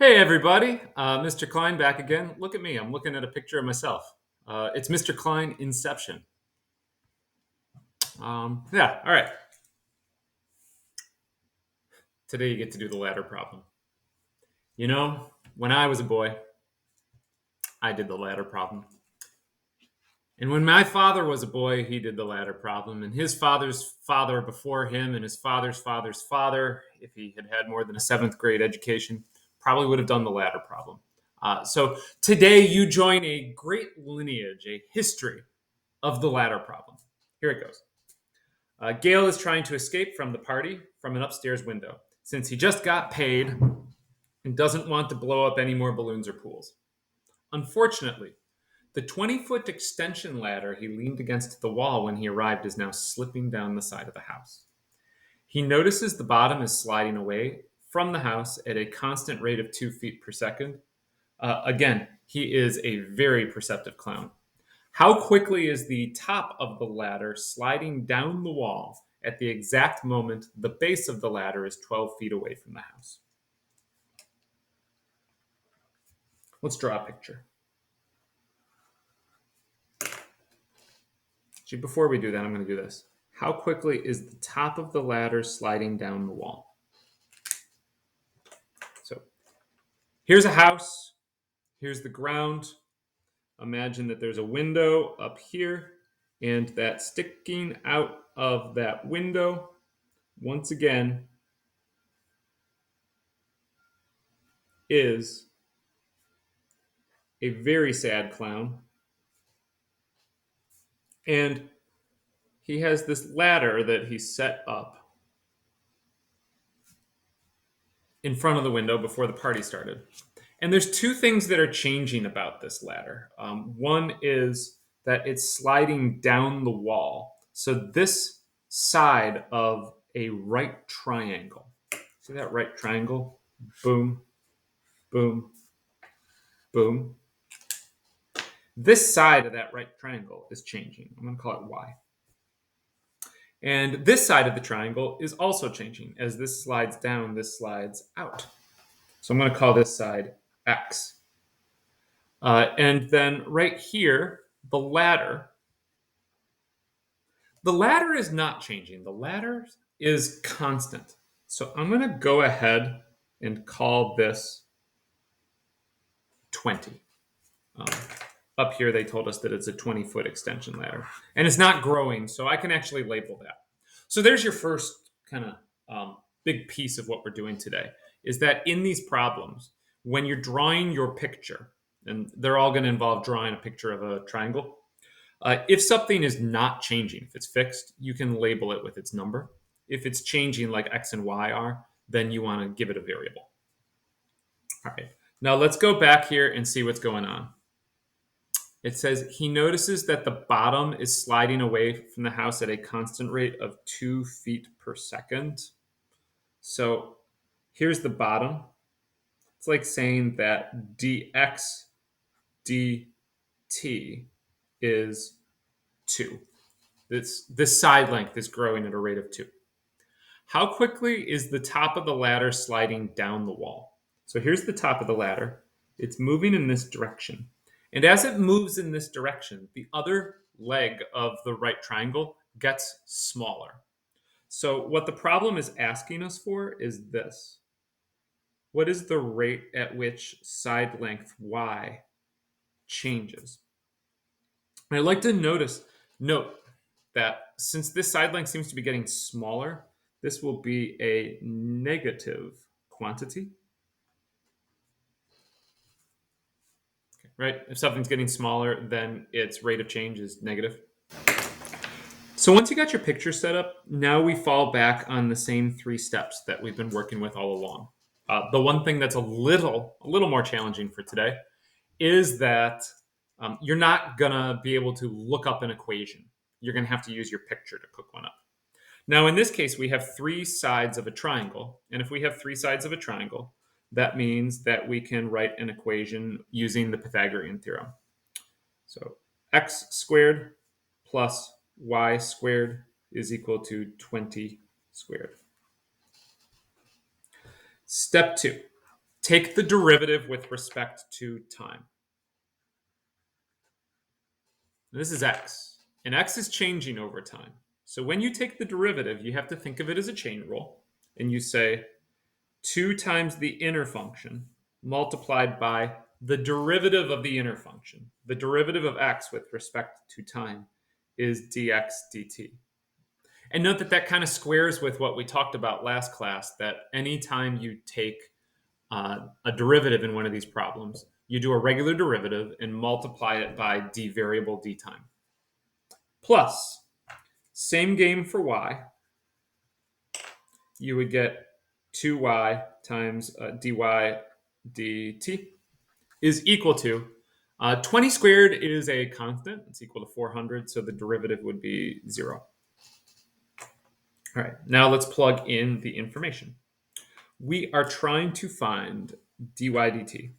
Hey everybody, Mr. Klein back again. Look at me, I'm looking at a picture of myself. It's Mr. Klein Inception. Yeah, all right. Today you get to do the ladder problem. You know, when I was a boy, I did the ladder problem. And when my father was a boy, he did the ladder problem. And his father's father before him, and his father's father's father, if he had had more than a seventh grade education, probably would have done the ladder problem. So today you join a great lineage, a history of the ladder problem. Here it goes. Gale is trying to escape from the party from an upstairs window since he just got paid and doesn't want to blow up any more balloons or pools. Unfortunately, the 20-foot extension ladder he leaned against the wall when he arrived is now slipping down the side of the house. He notices the bottom is sliding away from the house at a constant rate of 2 feet per second. Again, he is a very perceptive clown. How quickly is the top of the ladder sliding down the wall at the exact moment the base of the ladder is 12 feet away from the house? Let's draw a picture. Actually, before we do that, I'm going to do this. How quickly is the top of the ladder sliding down the wall? So here's a house. Here's the ground. Imagine that there's a window up here, and that sticking out of that window, once again, is a very sad clown. And he has this ladder that he set up in front of the window before the party started. And there's two things that are changing about this ladder. One is that it's sliding down the wall. So this side of a right triangle, see that right triangle? Boom, boom, boom. This side of that right triangle is changing. I'm going to call it Y. And this side of the triangle is also changing. As this slides down, this slides out. So I'm going to call this side X. And then right here, the ladder is not changing. The ladder is constant. So I'm going to go ahead and call this 20. Up here, they told us that it's a 20-foot extension ladder. And it's not growing, so I can actually label that. So there's your first kind of big piece of what we're doing today, is that in these problems, when you're drawing your picture, and they're all going to involve drawing a picture of a triangle, if something is not changing, if it's fixed, you can label it with its number. If it's changing like X and Y are, then you want to give it a variable. All right, now let's go back here and see what's going on. It says he notices that the bottom is sliding away from the house at a constant rate of 2 feet per second. So here's the bottom. It's like saying that dx dt is 2. This side length is growing at a rate of 2. How quickly is the top of the ladder sliding down the wall? So here's the top of the ladder. It's moving in this direction. And as it moves in this direction, the other leg of the right triangle gets smaller. So what the problem is asking us for is this. What is the rate at which side length y changes? And I'd like to note that since this side length seems to be getting smaller, this will be a negative quantity. Right? If something's getting smaller, then its rate of change is negative. So once you got your picture set up, now we fall back on the same 3 steps that we've been working with all along. The one thing that's a little more challenging for today is that you're not gonna be able to look up an equation. You're gonna have to use your picture to cook one up. Now, in this case, we have 3 sides of a triangle, and if we have 3 sides of a triangle, that means that we can write an equation using the Pythagorean theorem. So x squared plus y squared is equal to 20 squared. Step 2. Take the derivative with respect to time. This is x, and x is changing over time. So when you take the derivative, you have to think of it as a chain rule, and you say 2 times the inner function multiplied by the derivative of the inner function. The derivative of x with respect to time is dx dt. And note that that kind of squares with what we talked about last class, that anytime you take a derivative in one of these problems, you do a regular derivative and multiply it by d variable d time. Plus, same game for y, you would get 2y times dy dt is equal to 20 squared is a constant. It's equal to 400, so the derivative would be 0. All right, now let's plug in the information. We are trying to find dy dt.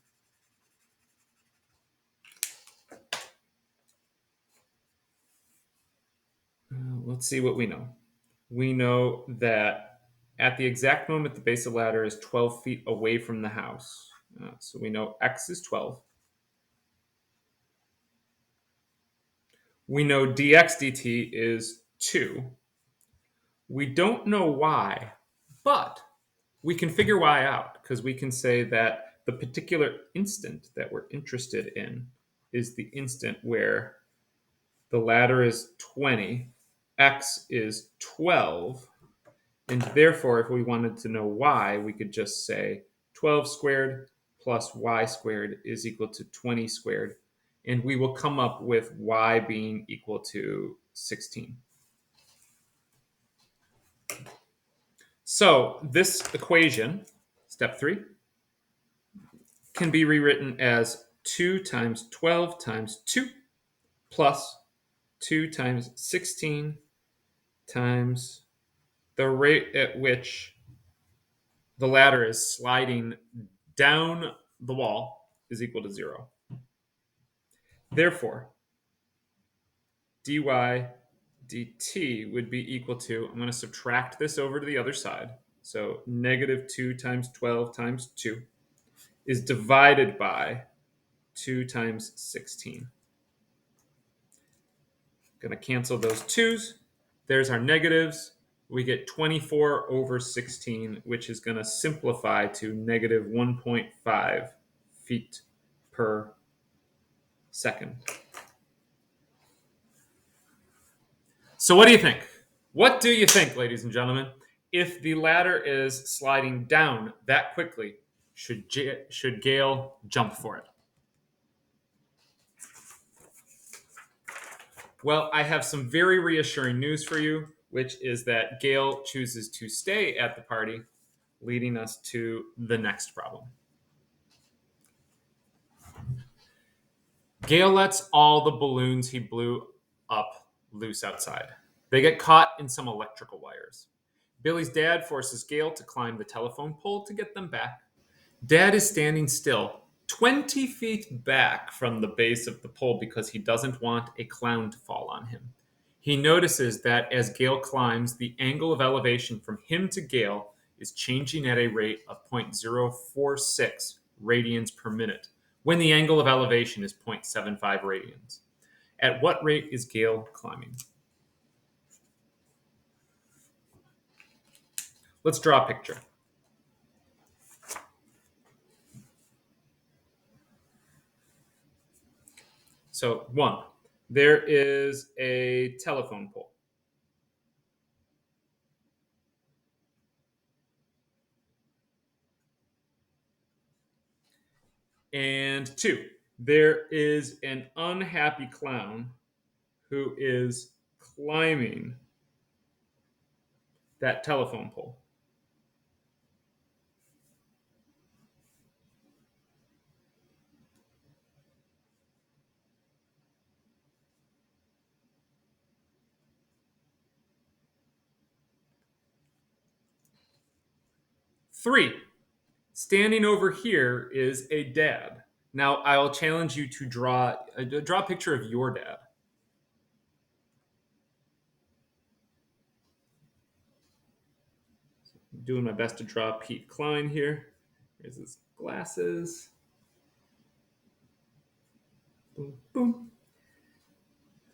Let's see what we know. We know that at the exact moment the base of the ladder is 12 feet away from the house. So we know x is 12. We know dx dt is 2. We don't know why, but we can figure y out because we can say that the particular instant that we're interested in is the instant where the ladder is 20, x is 12, and therefore if we wanted to know y, we could just say 12 squared plus y squared is equal to 20 squared, and we will come up with y being equal to 16. So this equation, step 3, can be rewritten as 2 times 12 times 2 plus 2 times 16 times the rate at which the ladder is sliding down the wall is equal to 0. Therefore, dy dt would be equal to, I'm going to subtract this over to the other side. So negative 2 times 12 times 2 is divided by 2 times 16. Going to cancel those 2's. There's our negatives. We get 24 over 16, which is going to simplify to negative 1.5 feet per second. So what do you think? What do you think, ladies and gentlemen? If the ladder is sliding down that quickly, should Gale jump for it? Well, I have some very reassuring news for you, which is that Gale chooses to stay at the party, leading us to the next problem. Gale lets all the balloons he blew up loose outside. They get caught in some electrical wires. Billy's dad forces Gale to climb the telephone pole to get them back. Dad is standing still, 20 feet back from the base of the pole because he doesn't want a clown to fall on him. He notices that as Gale climbs, the angle of elevation from him to Gale is changing at a rate of 0.046 radians per minute, when the angle of elevation is 0.75 radians. At what rate is Gale climbing? Let's draw a picture. So, 1, there is a telephone pole. And 2, there is an unhappy clown who is climbing that telephone pole. Three, standing over here is a dad. Now, I'll challenge you to draw a picture of your dad. Doing my best to draw Pete Klein here. Here's his glasses. Boom, boom.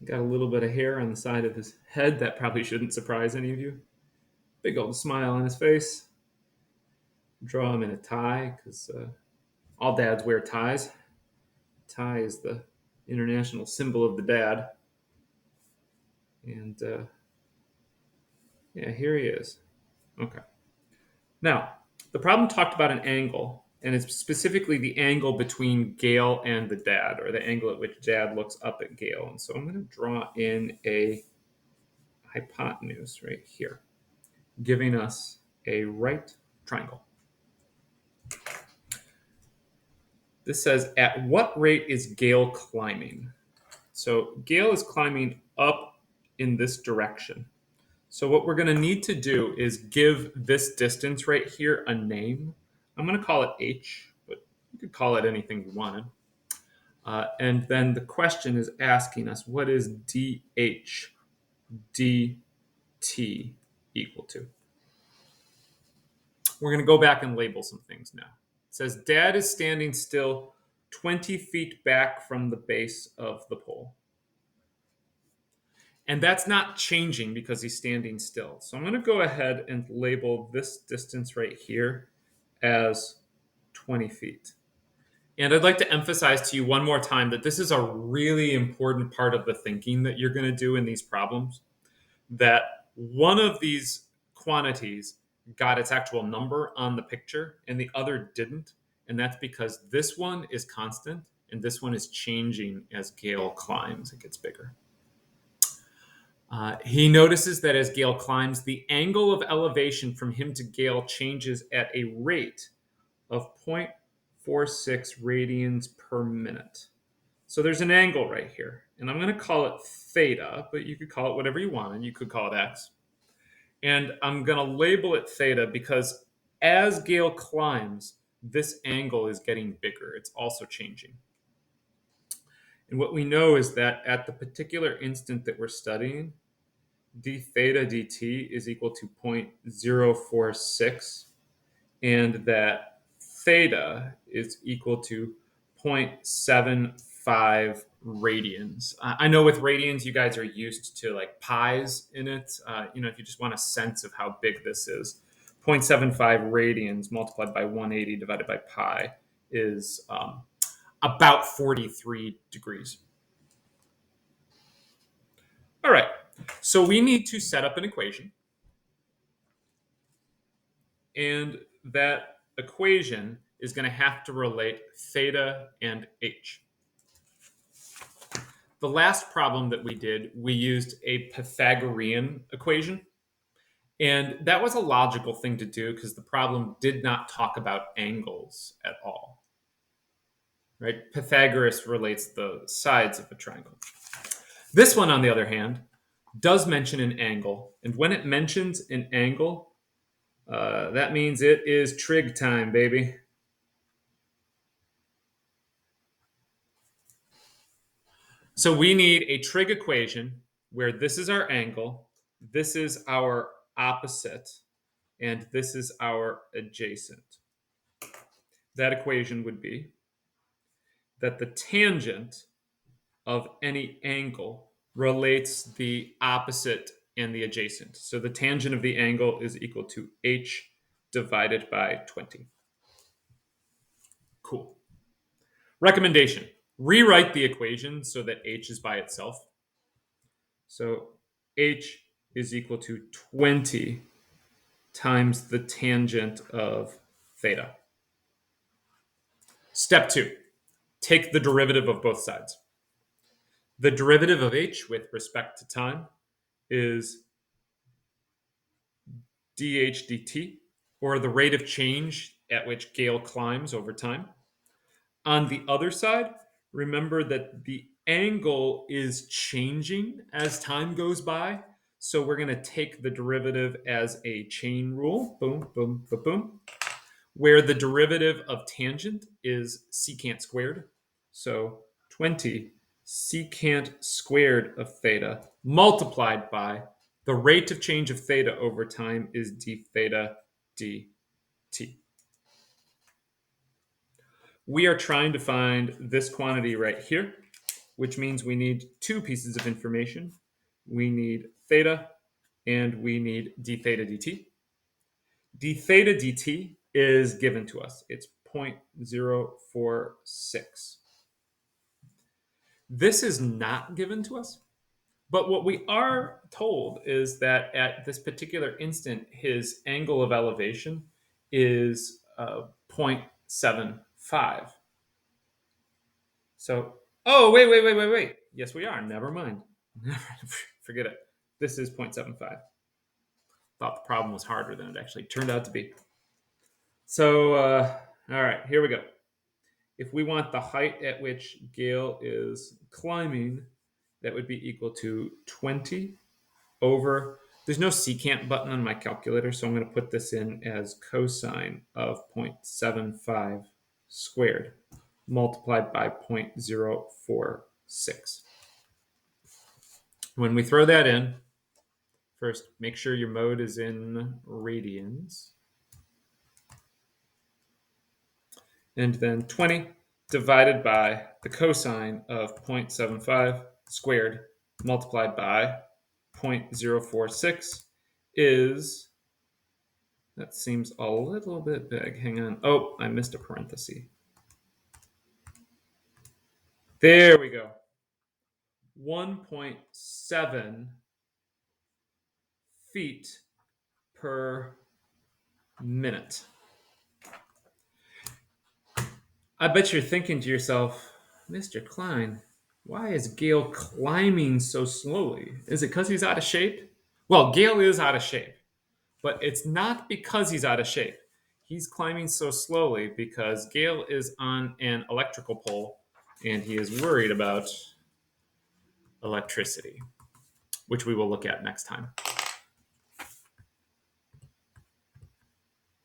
Got a little bit of hair on the side of his head. That probably shouldn't surprise any of you. Big old smile on his face. Draw him in a tie because all dads wear ties. Tie is the international symbol of the dad. And yeah, here he is. Okay. Now, the problem talked about an angle, and it's specifically the angle between Gale and the dad, or the angle at which dad looks up at Gale. And so I'm going to draw in a hypotenuse right here, giving us a right triangle. This says, at what rate is Gale climbing? So Gale is climbing up in this direction. So what we're going to need to do is give this distance right here a name. I'm going to call it h, but you could call it anything you wanted. And then the question is asking us, what is dh dt equal to? We're going to go back and label some things now. It says dad is standing still 20 feet back from the base of the pole. And that's not changing because he's standing still. So I'm going to go ahead and label this distance right here as 20 feet. And I'd like to emphasize to you one more time that this is a really important part of the thinking that you're going to do in these problems. That one of these quantities got its actual number on the picture and the other didn't. And that's because this one is constant and this one is changing as Gale climbs. It gets bigger. He notices that as Gale climbs, the angle of elevation from him to Gale changes at a rate of 0.46 radians per minute. So there's an angle right here, and I'm going to call it theta, but you could call it whatever you want, and you could call it x. And I'm going to label it theta because as Gale climbs, this angle is getting bigger. It's also changing. And what we know is that at the particular instant that we're studying, d theta dt is equal to 0.046, and that theta is equal to 0.75 radians. I know with radians, you guys are used to like pies in it. If you just want a sense of how big this is, 0.75 radians multiplied by 180 divided by pi is about 43 degrees. All right, so we need to set up an equation. And that equation is going to have to relate theta and h. The last problem that we did, we used a Pythagorean equation. And that was a logical thing to do because the problem did not talk about angles at all. Right? Pythagoras relates the sides of a triangle. This one, on the other hand, does mention an angle. And when it mentions an angle, that means it is trig time, baby. So we need a trig equation where this is our angle, this is our opposite, and this is our adjacent. That equation would be that the tangent of any angle relates the opposite and the adjacent. So the tangent of the angle is equal to h divided by 20. Cool. Recommendation: rewrite the equation so that h is by itself. So h is equal to 20 times the tangent of theta. Step 2, take the derivative of both sides. The derivative of h with respect to time is dh dt, or the rate of change at which Gale climbs over time. On the other side, remember that the angle is changing as time goes by. So we're going to take the derivative as a chain rule, boom, boom, boom, boom, where the derivative of tangent is secant squared. So 20 secant squared of theta multiplied by the rate of change of theta over time is d theta dt. We are trying to find this quantity right here, which means we need two pieces of information. We need theta and we need d theta dt. D theta dt is given to us. It's 0.046. This is not given to us, but what we are told is that at this particular instant, his angle of elevation is 0.75. So, oh, wait. Yes, we are. Never mind. Forget it. This is 0.75. Thought the problem was harder than it actually turned out to be. So, all right, here we go. If we want the height at which Gale is climbing, that would be equal to 20 over. There's no secant button on my calculator, so I'm going to put this in as cosine of 0.75 squared multiplied by 0.046. When we throw that in, first make sure your mode is in radians. And then 20 divided by the cosine of 0.75 squared multiplied by 0.046 is, that seems a little bit big. Hang on. Oh, I missed a parenthesis. There we go. 1.7 feet per minute. I bet you're thinking to yourself, Mr. Klein, why is Gale climbing so slowly? Is it because he's out of shape? Well, Gale is out of shape, but it's not because he's out of shape. He's climbing so slowly because Gale is on an electrical pole and he is worried about electricity, which we will look at next time.